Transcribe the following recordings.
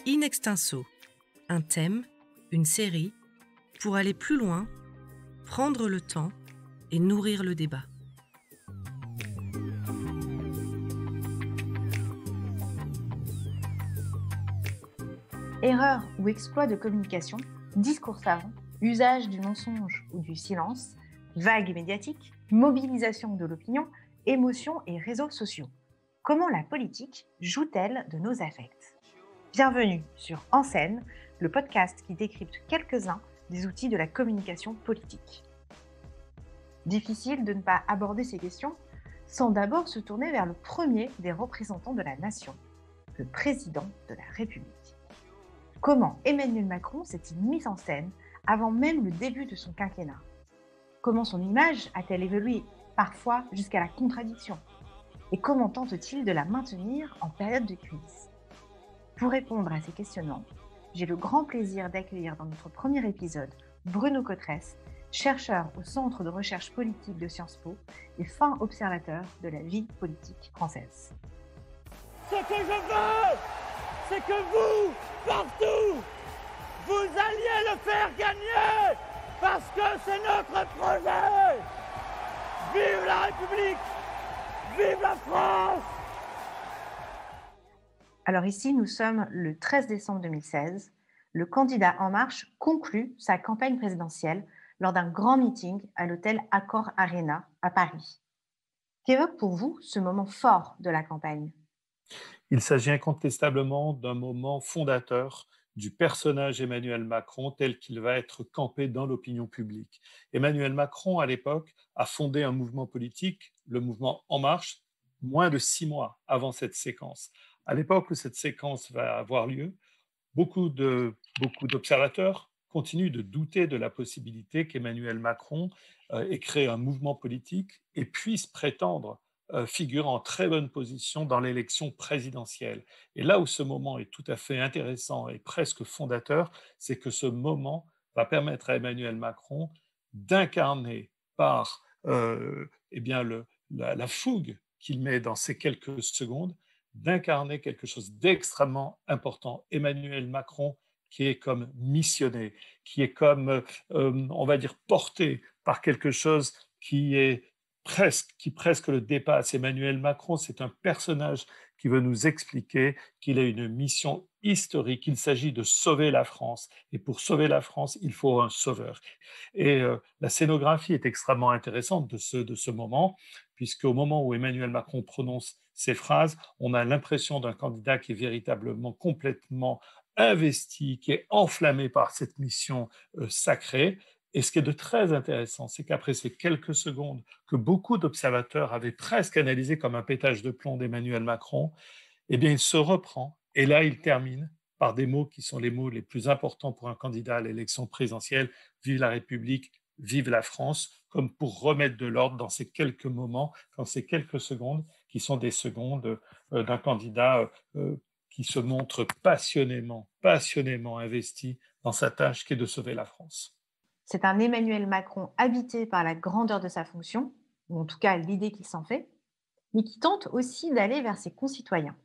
In Extenso, un thème, une série, pour aller plus loin, prendre le temps et nourrir le débat. Erreur ou exploit de communication, discours savant, usage du mensonge ou du silence, vague médiatique, mobilisation de l'opinion, émotions et réseaux sociaux. Comment la politique joue-t-elle de nos affects ? Bienvenue sur En Scène, le podcast qui décrypte quelques-uns des outils de la communication politique. Difficile de ne pas aborder ces questions sans d'abord se tourner vers le premier des représentants de la nation, le président de la République. Comment Emmanuel Macron s'est-il mis en scène avant même le début de son quinquennat ? Comment son image a-t-elle évolué, parfois jusqu'à la contradiction ? Et comment tente-t-il de la maintenir en période de crise ? Pour répondre à ces questionnements, j'ai le grand plaisir d'accueillir dans notre premier épisode Bruno Cotresse, chercheur au Centre de recherche politique de Sciences Po et fin observateur de la vie politique française. Ce que je veux, c'est que vous, partout, vous alliez le faire gagner, parce que c'est notre projet. Vive la République, vive la France. Alors ici, nous sommes le 13 décembre 2016. Le candidat En Marche conclut sa campagne présidentielle lors d'un grand meeting à l'hôtel Accor Arena à Paris. Qu'évoque pour vous ce moment fort de la campagne ? Il s'agit incontestablement d'un moment fondateur du personnage Emmanuel Macron tel qu'il va être campé dans l'opinion publique. Emmanuel Macron, à l'époque, a fondé un mouvement politique, le mouvement En Marche, moins de 6 mois avant cette séquence. À l'époque où cette séquence va avoir lieu, beaucoup d'observateurs continuent de douter de la possibilité qu'Emmanuel Macron ait créé un mouvement politique et puisse prétendre figurer en très bonne position dans l'élection présidentielle. Et là où ce moment est tout à fait intéressant et presque fondateur, c'est que ce moment va permettre à Emmanuel Macron d'incarner par la fougue qu'il met dans ces quelques secondes, d'incarner quelque chose d'extrêmement important. Emmanuel Macron qui est comme missionné, qui est comme, on va dire, porté par quelque chose qui presque le dépasse. Emmanuel Macron, c'est un personnage qui veut nous expliquer qu'il a une mission historique. Il s'agit de sauver la France. Et pour sauver la France, il faut un sauveur. Et la scénographie est extrêmement intéressante de ce moment, puisqu'au moment où Emmanuel Macron prononce ces phrases, on a l'impression d'un candidat qui est véritablement complètement investi, qui est enflammé par cette mission sacrée. Et ce qui est de très intéressant, c'est qu'après ces quelques secondes que beaucoup d'observateurs avaient presque analysé comme un pétage de plomb d'Emmanuel Macron, eh bien, il se reprend. Et là, il termine par des mots qui sont les mots les plus importants pour un candidat à l'élection présidentielle. Vive la République, vive la France, comme pour remettre de l'ordre dans ces quelques moments, dans ces quelques secondes, qui sont des secondes d'un candidat qui se montre passionnément investi dans sa tâche qui est de sauver la France. C'est un Emmanuel Macron habité par la grandeur de sa fonction, ou en tout cas l'idée qu'il s'en fait, mais qui tente aussi d'aller vers ses concitoyens.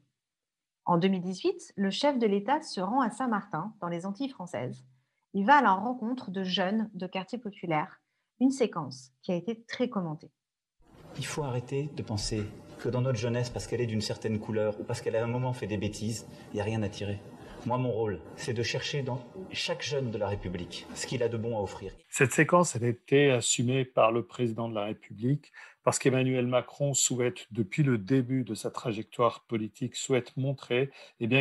En 2018, le chef de l'État se rend à Saint-Martin, dans les Antilles françaises. Il va à la rencontre de jeunes de quartiers populaires, une séquence qui a été très commentée. Il faut arrêter de penser que dans notre jeunesse, parce qu'elle est d'une certaine couleur ou parce qu'elle à un moment fait des bêtises, il n'y a rien à tirer. Moi, mon rôle, c'est de chercher dans chaque jeune de la République ce qu'il a de bon à offrir. Cette séquence, elle a été assumée par le président de la République parce qu'Emmanuel Macron souhaite, depuis le début de sa trajectoire politique, souhaite montrer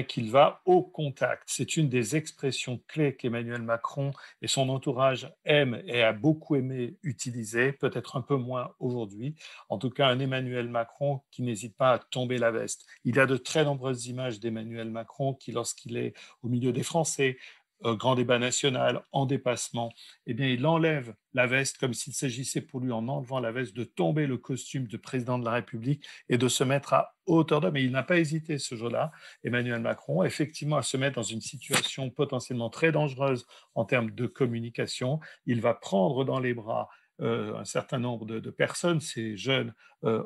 qu'il va au contact. C'est une des expressions clés qu'Emmanuel Macron et son entourage aiment et a beaucoup aimé utiliser, peut-être un peu moins aujourd'hui. En tout cas, un Emmanuel Macron qui n'hésite pas à tomber la veste. Il y a de très nombreuses images d'Emmanuel Macron qui, lorsqu'il est au milieu des Français, grand débat national, en dépassement, il enlève la veste comme s'il s'agissait pour lui, en enlevant la veste, de tomber le costume de président de la République et de se mettre à hauteur d'homme. Et il n'a pas hésité ce jour-là, Emmanuel Macron, effectivement à se mettre dans une situation potentiellement très dangereuse en termes de communication. Il va prendre dans les bras un certain nombre de personnes, ces jeunes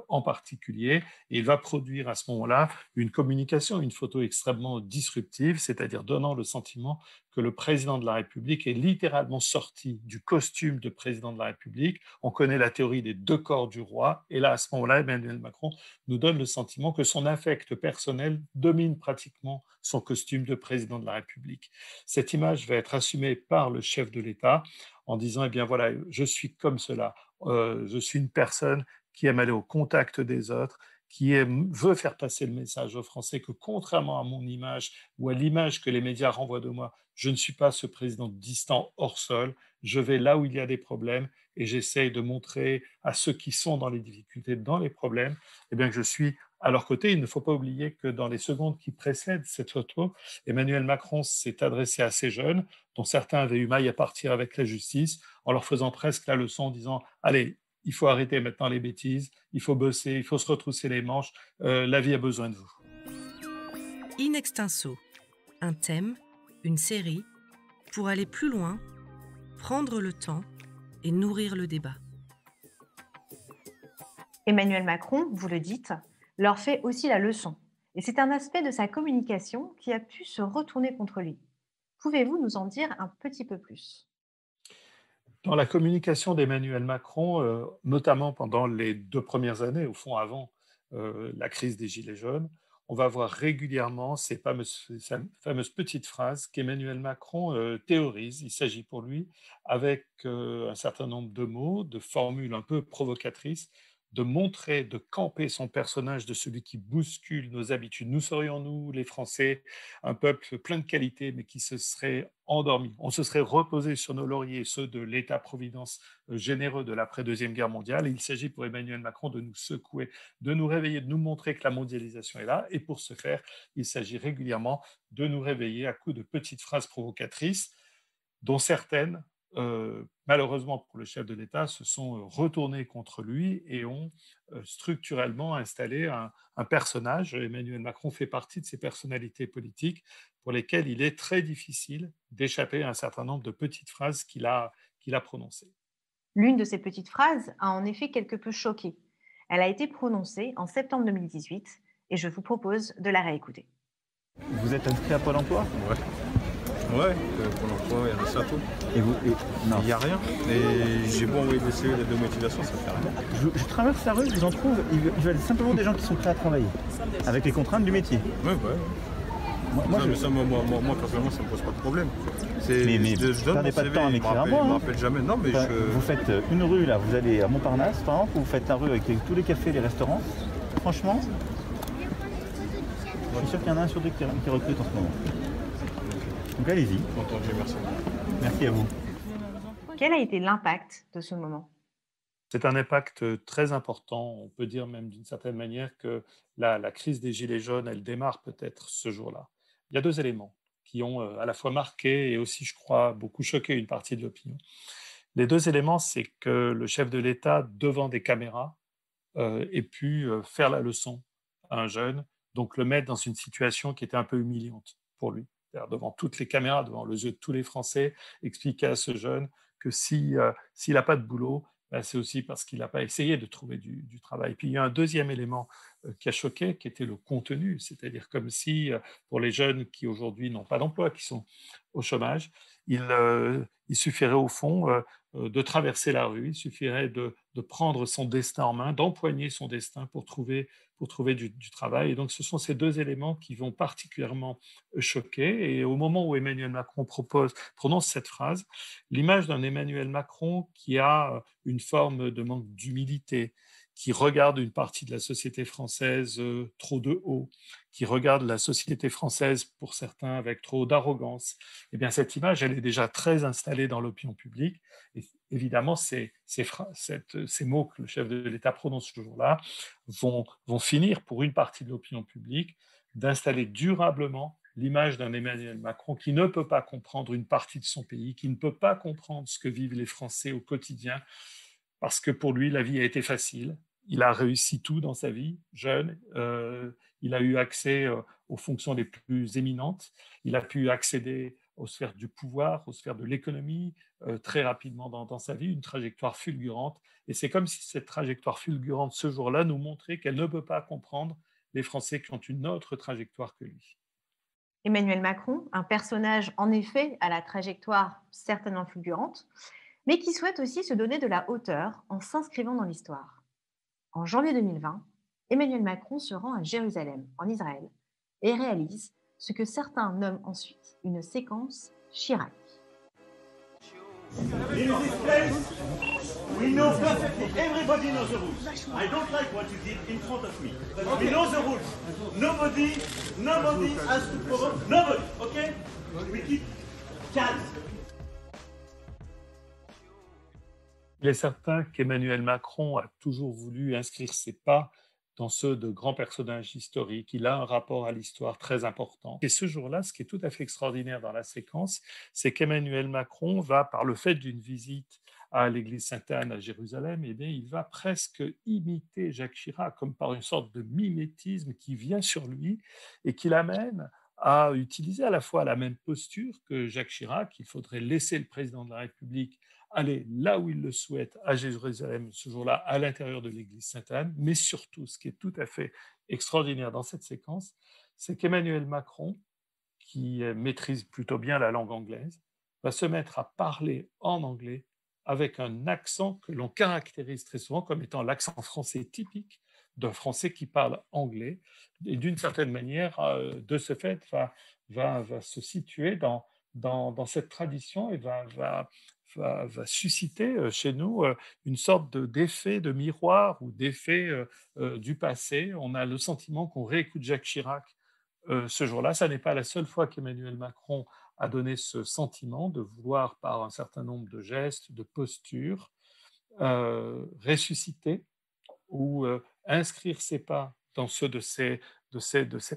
en particulier, et il va produire à ce moment-là une communication, une photo extrêmement disruptive, c'est-à-dire donnant le sentiment que le président de la République est littéralement sorti du costume de président de la République. On connaît la théorie des deux corps du roi, et là, à ce moment-là, Emmanuel Macron nous donne le sentiment que son affect personnel domine pratiquement son costume de président de la République. Cette image va être assumée par le chef de l'État en disant, eh bien voilà, je suis comme cela, je suis une personne qui aime aller au contact des autres, veut faire passer le message aux Français que contrairement à mon image ou à l'image que les médias renvoient de moi, je ne suis pas ce président distant hors sol, je vais là où il y a des problèmes et j'essaye de montrer à ceux qui sont dans les difficultés, dans les problèmes, eh bien que je suis à leur côté. Il ne faut pas oublier que dans les secondes qui précèdent cette photo, Emmanuel Macron s'est adressé à ces jeunes, dont certains avaient eu maille à partir avec la justice, en leur faisant presque la leçon en disant « Allez, il faut arrêter maintenant les bêtises, il faut bosser, il faut se retrousser les manches, la vie a besoin de vous. » In extenso, un thème, une série, pour aller plus loin, prendre le temps et nourrir le débat. Emmanuel Macron, vous le dites, leur fait aussi la leçon. Et c'est un aspect de sa communication qui a pu se retourner contre lui. Pouvez-vous nous en dire un petit peu plus ? Dans la communication d'Emmanuel Macron, notamment pendant les 2 premières années, au fond avant la crise des Gilets jaunes, on va voir régulièrement ces fameuses petites phrases qu'Emmanuel Macron théorise. Il s'agit pour lui, avec un certain nombre de mots, de formules un peu provocatrices, de montrer, de camper son personnage de celui qui bouscule nos habitudes. Nous serions, nous, les Français, un peuple plein de qualités, mais qui se serait endormi. On se serait reposé sur nos lauriers, ceux de l'État-providence généreux de l'après-deuxième guerre mondiale. Et il s'agit pour Emmanuel Macron de nous secouer, de nous réveiller, de nous montrer que la mondialisation est là. Et pour ce faire, il s'agit régulièrement de nous réveiller à coups de petites phrases provocatrices, dont certaines, malheureusement pour le chef de l'État, se sont retournées contre lui et ont structurellement installé un personnage. Emmanuel Macron fait partie de ces personnalités politiques pour lesquelles il est très difficile d'échapper à un certain nombre de petites phrases qu'il a prononcées. L'une de ces petites phrases a en effet quelque peu choqué. Elle a été prononcée en septembre 2018 et je vous propose de la réécouter. Vous êtes inscrit à Pôle emploi ? Ouais, pour l'emploi, il y a ça tout. Non. Il n'y a rien. Et j'ai beau envoyer des CV de motivation, ça ne fait rien. Je traverse la rue, je vous en trouve, ils veulent simplement des gens qui sont prêts à travailler, avec les contraintes du métier. Ouais. Moi, personnellement, ça ne me pose pas de problème. Mais je donne perdez mon pas de CV, temps à il m'écrire à me moi. rappelle jamais. Non, mais Vous faites une rue, là, vous allez à Montparnasse, par exemple, vous faites la rue avec tous les cafés, les restaurants. Franchement, je suis sûr qu'il y en a un sur deux qui recrute en ce moment. Donc allez-y. Entendu, merci. Merci à vous. Quel a été l'impact de ce moment ? C'est un impact très important. On peut dire même d'une certaine manière que la crise des Gilets jaunes, elle démarre peut-être ce jour-là. Il y a 2 éléments qui ont à la fois marqué et aussi, je crois, beaucoup choqué une partie de l'opinion. Les 2 éléments, c'est que le chef de l'État, devant des caméras, ait pu faire la leçon à un jeune, donc le mettre dans une situation qui était un peu humiliante pour lui. C'est-à-dire devant toutes les caméras, devant les yeux de tous les Français, expliquer à ce jeune que s'il n'a pas de boulot, ben c'est aussi parce qu'il n'a pas essayé de trouver du travail. Puis il y a un deuxième élément qui a choqué, qui était le contenu, c'est-à-dire comme si pour les jeunes qui aujourd'hui n'ont pas d'emploi, qui sont au chômage, il suffirait au fond de traverser la rue, il suffirait de prendre son destin en main, d'empoigner son destin pour trouver du travail. Et donc ce sont ces 2 éléments qui vont particulièrement choquer. Et au moment où Emmanuel Macron prononce cette phrase, l'image d'un Emmanuel Macron qui a une forme de manque d'humilité, qui regarde une partie de la société française trop de haut, qui regarde la société française pour certains avec trop d'arrogance, eh bien cette image, elle est déjà très installée dans l'opinion publique. Et évidemment, ces mots que le chef de l'État prononce ce jour-là vont finir pour une partie de l'opinion publique d'installer durablement l'image d'un Emmanuel Macron qui ne peut pas comprendre une partie de son pays, qui ne peut pas comprendre ce que vivent les Français au quotidien, parce que pour lui, la vie a été facile. Il a réussi tout dans sa vie, jeune. Il a eu accès aux fonctions les plus éminentes. Il a pu accéder aux sphères du pouvoir, aux sphères de l'économie, très rapidement dans sa vie, une trajectoire fulgurante. Et c'est comme si cette trajectoire fulgurante, ce jour-là, nous montrait qu'elle ne peut pas comprendre les Français qui ont une autre trajectoire que lui. Emmanuel Macron, un personnage en effet à la trajectoire certainement fulgurante, mais qui souhaite aussi se donner de la hauteur en s'inscrivant dans l'histoire. En janvier 2020, Emmanuel Macron se rend à Jérusalem, en Israël, et réalise ce que certains nomment ensuite une séquence Chirac. In this place, we know perfectly. Everybody knows the rules. I don't like what you did in front of me. But we know the rules. Nobody has to provoke. Nobody, okay? We keep calm. Il est certain qu'Emmanuel Macron a toujours voulu inscrire ses pas dans ceux de grands personnages historiques. Il a un rapport à l'histoire très important. Et ce jour-là, ce qui est tout à fait extraordinaire dans la séquence, c'est qu'Emmanuel Macron va, par le fait d'une visite à l'église Sainte-Anne à Jérusalem, eh bien, il va presque imiter Jacques Chirac, comme par une sorte de mimétisme qui vient sur lui et qui l'amène à utiliser à la fois la même posture que Jacques Chirac. Il faudrait laisser le président de la République aller là où il le souhaite, à Jérusalem, ce jour-là, à l'intérieur de l'église Sainte-Anne. Mais surtout, ce qui est tout à fait extraordinaire dans cette séquence, c'est qu'Emmanuel Macron, qui maîtrise plutôt bien la langue anglaise, va se mettre à parler en anglais avec un accent que l'on caractérise très souvent comme étant l'accent français typique d'un Français qui parle anglais, et d'une certaine manière, de ce fait, va se situer dans cette tradition et va susciter chez nous une sorte d'effet de miroir ou d'effet du passé. On a le sentiment qu'on réécoute Jacques Chirac ce jour-là. Ça n'est pas la seule fois qu'Emmanuel Macron a donné ce sentiment de vouloir, par un certain nombre de gestes, de postures, ressusciter ou inscrire ses pas dans ceux de ses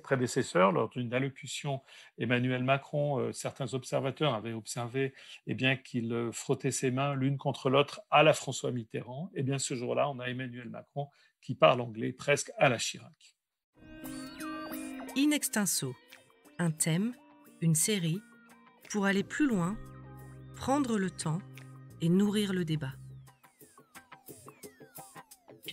prédécesseurs. Lors d'une allocution, Emmanuel Macron, certains observateurs avaient observé eh bien, qu'il frottait ses mains l'une contre l'autre à la François Mitterrand. Eh bien, ce jour-là, on a Emmanuel Macron qui parle anglais presque à la Chirac. In extenso, un thème, une série, pour aller plus loin, prendre le temps et nourrir le débat.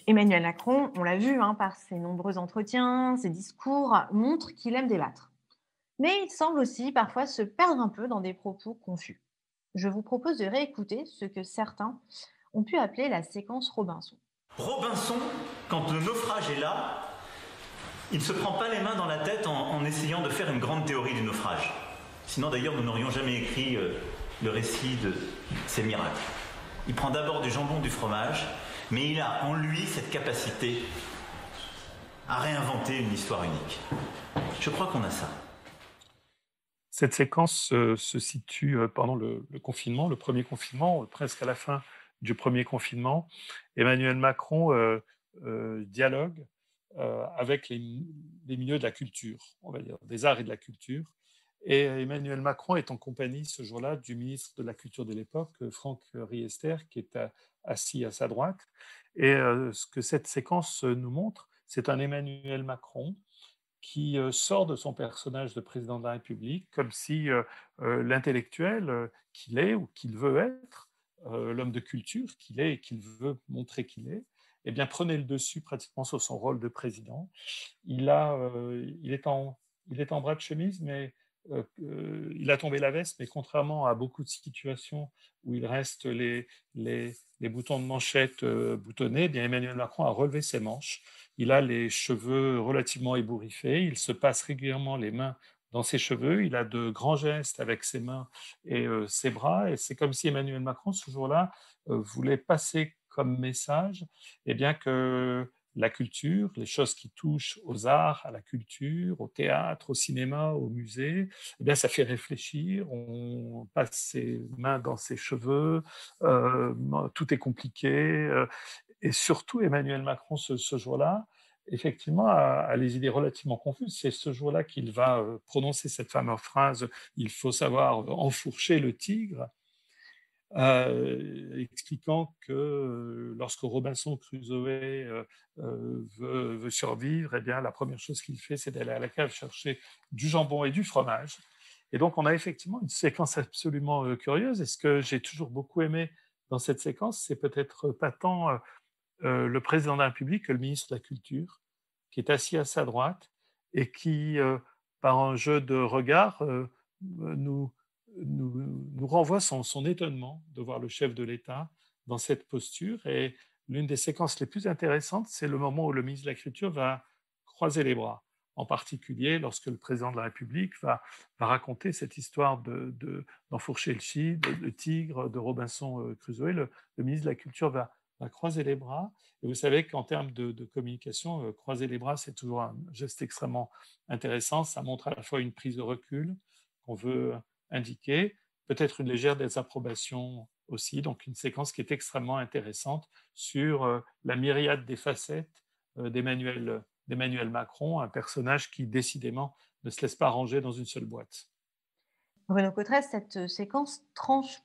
Emmanuel Macron, on l'a vu par ses nombreux entretiens, ses discours, montre qu'il aime débattre. Mais il semble aussi parfois se perdre un peu dans des propos confus. Je vous propose de réécouter ce que certains ont pu appeler la séquence Robinson. Robinson, quand le naufrage est là, il ne se prend pas les mains dans la tête en essayant de faire une grande théorie du naufrage. Sinon d'ailleurs, nous n'aurions jamais écrit le récit de ces miracles. Il prend d'abord du jambon, du fromage, mais il a en lui cette capacité à réinventer une histoire unique. Je crois qu'on a ça. Cette séquence se situe pendant le confinement, le premier confinement, presque à la fin du premier confinement. Emmanuel Macron dialogue avec les milieux de la culture, on va dire, des arts et de la culture. Et Emmanuel Macron est en compagnie ce jour-là du ministre de la Culture de l'époque, Franck Riester, qui est assis à sa droite. Et ce que cette séquence nous montre, c'est un Emmanuel Macron qui sort de son personnage de président de la République, comme si l'intellectuel qu'il est ou qu'il veut être, l'homme de culture qu'il est et qu'il veut montrer qu'il est, eh bien, prenait le dessus pratiquement sur son rôle de président. Il est en bras de chemise, mais il a tombé la veste, mais contrairement à beaucoup de situations où il reste les boutons de manchette boutonnés, eh bien Emmanuel Macron a relevé ses manches. Il a les cheveux relativement ébouriffés, il se passe régulièrement les mains dans ses cheveux, il a de grands gestes avec ses mains et ses bras, et c'est comme si Emmanuel Macron, ce jour-là, voulait passer comme message eh bien, que la culture, les choses qui touchent aux arts, à la culture, au théâtre, au cinéma, au musée, eh bien, ça fait réfléchir, on passe ses mains dans ses cheveux, tout est compliqué. Et surtout, Emmanuel Macron, ce jour-là, effectivement, a les idées relativement confuses. C'est ce jour-là qu'il va prononcer cette fameuse phrase « Il faut savoir enfourcher le tigre ». Expliquant que lorsque Robinson Crusoe veut survivre, eh bien, la première chose qu'il fait, c'est d'aller à la cave chercher du jambon et du fromage. Et donc, on a effectivement une séquence absolument curieuse. Et ce que j'ai toujours beaucoup aimé dans cette séquence, c'est peut-être pas tant le président de la République que le ministre de la Culture, qui est assis à sa droite et qui, par un jeu de regard, nous, nous renvoie son étonnement de voir le chef de l'État dans cette posture. Et l'une des séquences les plus intéressantes, c'est le moment où le ministre de la Culture va croiser les bras, en particulier lorsque le président de la République va raconter cette histoire d'enfourcher le tigre, de Robinson Crusoe. Le ministre de la Culture va croiser les bras. Et vous savez qu'en termes de communication, croiser les bras, c'est toujours un geste extrêmement intéressant. Ça montre à la fois une prise de recul qu'on veut indiquer, peut-être une légère désapprobation aussi, donc une séquence qui est extrêmement intéressante sur la myriade des facettes d'Emmanuel Macron, un personnage qui décidément ne se laisse pas ranger dans une seule boîte. Bruno Cotresse, cette séquence tranche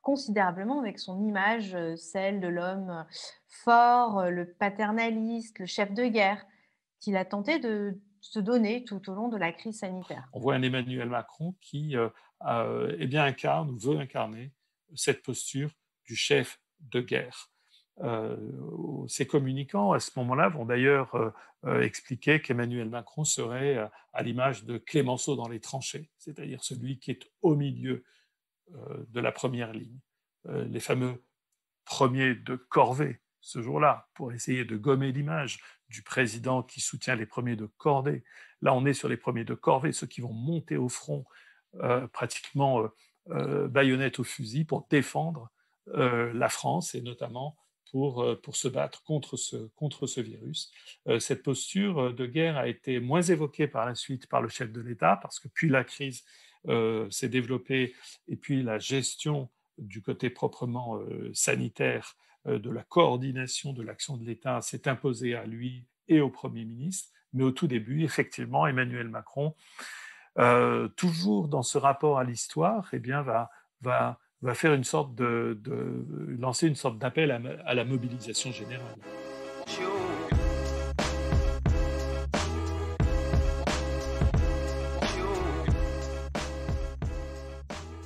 considérablement avec son image, celle de l'homme fort, le paternaliste, le chef de guerre, qu'il a tenté de se donner tout au long de la crise sanitaire. On voit un Emmanuel Macron qui eh bien, incarne ou veut incarner cette posture du chef de guerre. Ces communicants, à ce moment-là, vont d'ailleurs expliquer qu'Emmanuel Macron serait à l'image de Clémenceau dans les tranchées, c'est-à-dire celui qui est au milieu de la première ligne. Les fameux premiers de corvée, ce jour-là, pour essayer de gommer l'image du président qui soutient les premiers de cordée. Là, on est sur les premiers de corvée, ceux qui vont monter au front pratiquement baïonnette au fusil pour défendre la France et notamment pour se battre contre ce virus. Cette posture de guerre a été moins évoquée par la suite par le chef de l'État parce que puis la crise s'est développée et puis la gestion du côté proprement sanitaire de la coordination de l'action de l'État s'est imposée à lui et au Premier ministre. Mais au tout début, effectivement, Emmanuel Macron, toujours dans ce rapport à l'histoire, eh bien, va faire une sorte lancer une sorte d'appel à la mobilisation générale.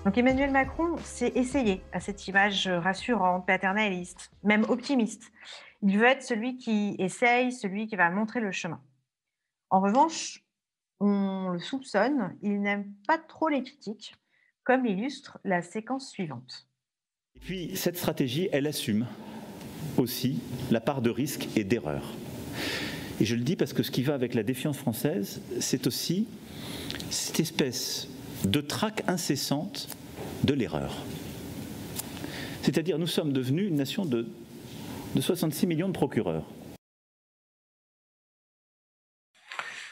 Donc Emmanuel Macron s'est essayé à cette image rassurante, paternaliste, même optimiste. Il veut être celui qui essaye, celui qui va montrer le chemin. En revanche, on le soupçonne, il n'aime pas trop les critiques, comme l'illustre la séquence suivante. Et puis cette stratégie, elle assume aussi la part de risque et d'erreur. Et je le dis parce que ce qui va avec la défiance française, c'est aussi cette espèce de traque incessante de l'erreur. C'est-à-dire, nous sommes devenus une nation de 66 millions de procureurs.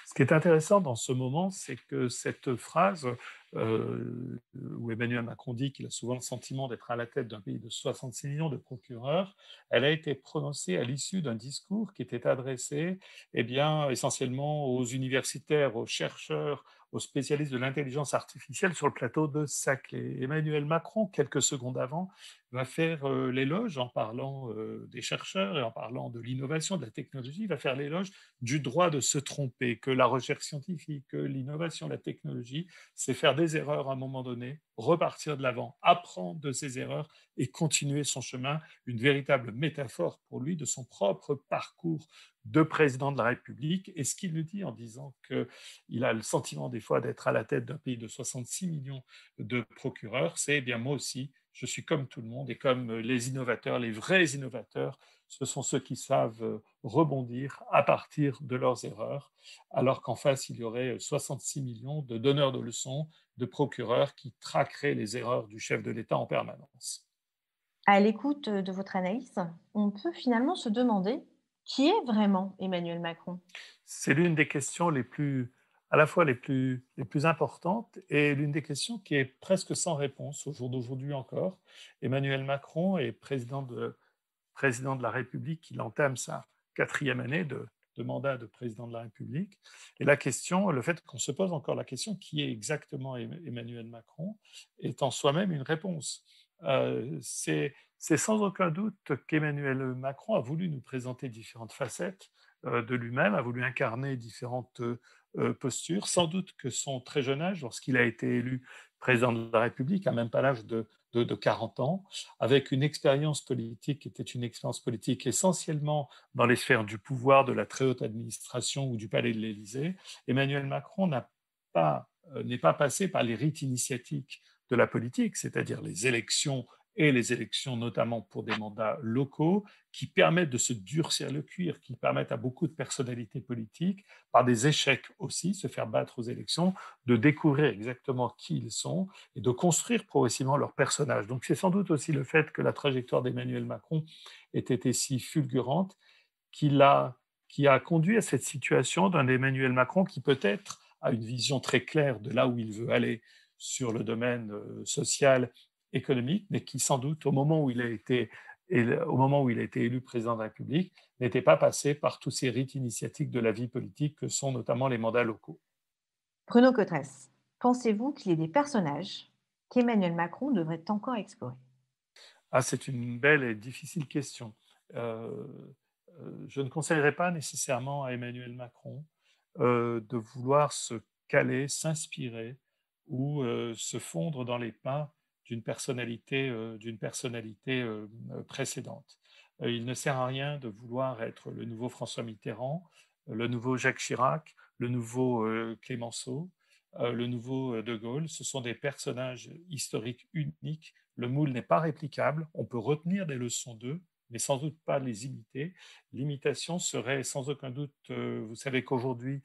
Ce qui est intéressant dans ce moment, c'est que cette phrase où Emmanuel Macron dit qu'il a souvent le sentiment d'être à la tête d'un pays de 66 millions de procureurs, elle a été prononcée à l'issue d'un discours qui était adressé essentiellement aux universitaires, aux chercheurs, aux spécialistes de l'intelligence artificielle sur le plateau de Saclay. Emmanuel Macron, quelques secondes avant, va faire l'éloge en parlant des chercheurs et en parlant de l'innovation, de la technologie, va faire l'éloge du droit de se tromper, que la recherche scientifique, que l'innovation, la technologie, c'est faire des erreurs à un moment donné, repartir de l'avant, apprendre de ses erreurs et continuer son chemin, une véritable métaphore pour lui de son propre parcours de président de la République. Et ce qu'il nous dit en disant qu'il a le sentiment des fois d'être à la tête d'un pays de 66 millions de procureurs, c'est bien moi aussi, je suis comme tout le monde et comme les innovateurs, les vrais innovateurs, ce sont ceux qui savent rebondir à partir de leurs erreurs, alors qu'en face, il y aurait 66 millions de donneurs de leçons, de procureurs qui traqueraient les erreurs du chef de l'État en permanence. À l'écoute de votre analyse, on peut finalement se demander qui est vraiment Emmanuel Macron ? C'est l'une des questions à la fois les plus importantes et l'une des questions qui est presque sans réponse au jour d'aujourd'hui encore. Emmanuel Macron est président de la République, il entame sa 4e année de mandat de président de la République. Et le fait qu'on se pose encore la question qui est exactement Emmanuel Macron est en soi-même une réponse. C'est sans aucun doute qu'Emmanuel Macron a voulu nous présenter différentes facettes de lui-même, a voulu incarner différentes posture. Sans doute que son très jeune âge, lorsqu'il a été élu président de la République, à même pas l'âge de 40 ans, avec une expérience politique qui était une expérience politique essentiellement dans les sphères du pouvoir, de la très haute administration ou du palais de l'Élysée, Emmanuel Macron n'est pas passé par les rites initiatiques de la politique, c'est-à-dire les élections et les élections notamment pour des mandats locaux, qui permettent de se durcir le cuir, qui permettent à beaucoup de personnalités politiques, par des échecs aussi, se faire battre aux élections, de découvrir exactement qui ils sont et de construire progressivement leur personnage. Donc c'est sans doute aussi le fait que la trajectoire d'Emmanuel Macron ait été si fulgurante qui a conduit à cette situation d'un Emmanuel Macron qui peut-être a une vision très claire de là où il veut aller sur le domaine social, économique, mais qui sans doute, au moment où il a été élu président de la République, n'était pas passé par tous ces rites initiatiques de la vie politique que sont notamment les mandats locaux. Bruno Cotresse, pensez-vous qu'il y ait des personnages qu'Emmanuel Macron devrait encore explorer? C'est une belle et difficile question. Je ne conseillerais pas nécessairement à Emmanuel Macron de vouloir se caler, s'inspirer ou se fondre dans les pas d'une personnalité précédente. Il ne sert à rien de vouloir être le nouveau François Mitterrand, le nouveau Jacques Chirac, le nouveau Clémenceau, le nouveau De Gaulle. Ce sont des personnages historiques uniques. Le moule n'est pas réplicable. On peut retenir des leçons d'eux, mais sans doute pas les imiter. L'imitation serait sans aucun doute, vous savez qu'aujourd'hui,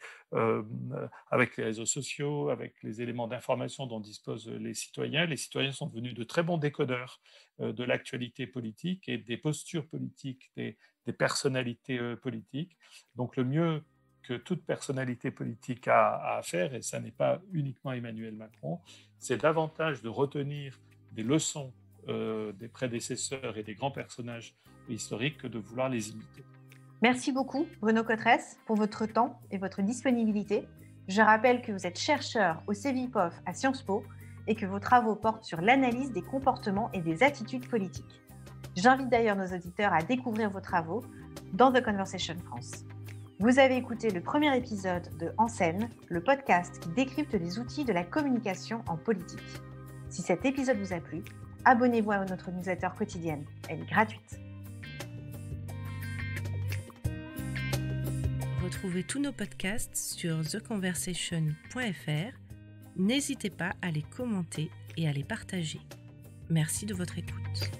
avec les réseaux sociaux, avec les éléments d'information dont disposent les citoyens sont devenus de très bons décodeurs de l'actualité politique et des postures politiques, des personnalités politiques. Donc le mieux que toute personnalité politique a à faire, et ça n'est pas uniquement Emmanuel Macron, c'est davantage de retenir des leçons des prédécesseurs et des grands personnages historiques que de vouloir les imiter. Merci beaucoup, Bruno Cotresse, pour votre temps et votre disponibilité. Je rappelle que vous êtes chercheur au CEVIPOF à Sciences Po et que vos travaux portent sur l'analyse des comportements et des attitudes politiques. J'invite d'ailleurs nos auditeurs à découvrir vos travaux dans The Conversation France. Vous avez écouté le premier épisode de En scène, le podcast qui décrypte les outils de la communication en politique. Si cet épisode vous a plu, abonnez-vous à notre newsletter quotidienne. Elle est gratuite. Retrouvez tous nos podcasts sur theconversation.fr. N'hésitez pas à les commenter et à les partager. Merci de votre écoute.